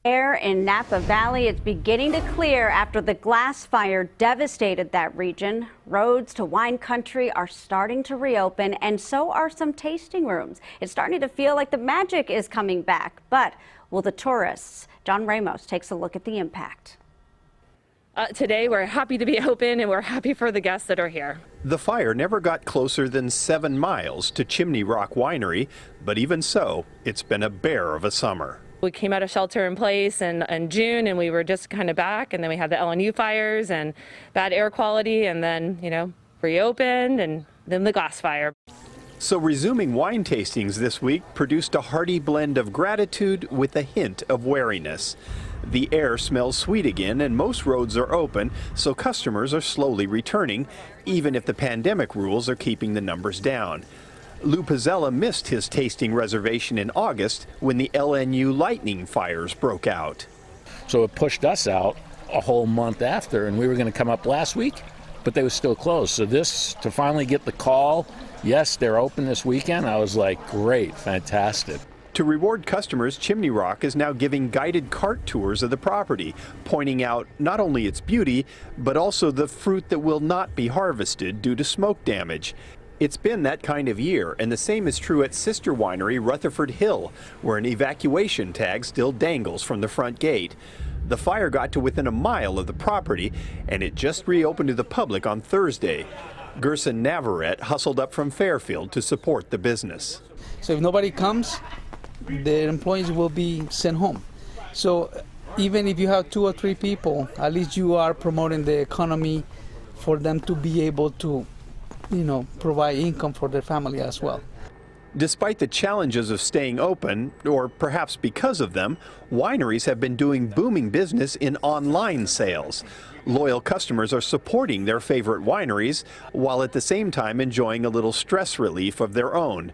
Air in Napa Valley, it's beginning to clear after the glass fire devastated that region. Roads to wine country are starting to reopen, and so are some tasting rooms. It's starting to feel like the magic is coming back, but will the tourists? John Ramos takes a look at the impact. Today, we're happy to be open, and we're happy for the guests that are here. The fire never got closer than 7 miles to Chimney Rock Winery, but even so, it's been a bear of a summer. We came out of shelter in place in June, and we were just kind of back, and then we had the LNU fires and bad air quality, and then, reopened, and then the glass fire. So resuming wine tastings this week produced a hearty blend of gratitude with a hint of wariness. The air smells sweet again, and most roads are open, so customers are slowly returning, even if the pandemic rules are keeping the numbers down. Lou Pizzella missed his tasting reservation in August when the LNU lightning fires broke out. So it pushed us out a whole month after, and we were going to come up last week, but they were still closed. So to finally get the call, yes, they're open this weekend, I was like, great, fantastic. To reward customers, Chimney Rock is now giving guided cart tours of the property, pointing out not only its beauty, but also the fruit that will not be harvested due to smoke damage. It's been that kind of year, and the same is true at sister winery Rutherford Hill, where an evacuation tag still dangles from the front gate. The fire got to within a mile of the property, and it just reopened to the public on Thursday. Gerson Navarrete hustled up from Fairfield to support the business. So if nobody comes, the employees will be sent home. So even if you have 2 or 3 people, at least you are promoting the economy for them to be able to provide income for their family as well. Despite the challenges of staying open, or perhaps because of them, wineries have been doing booming business in online sales. Loyal customers are supporting their favorite wineries, while at the same time enjoying a little stress relief of their own.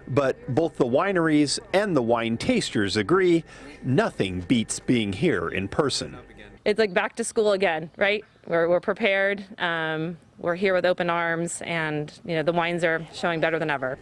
But both the wineries and the wine tasters agree, nothing beats being here in person. It's like back to school again, right? We're prepared. We're here with open arms, and the wines are showing better than ever.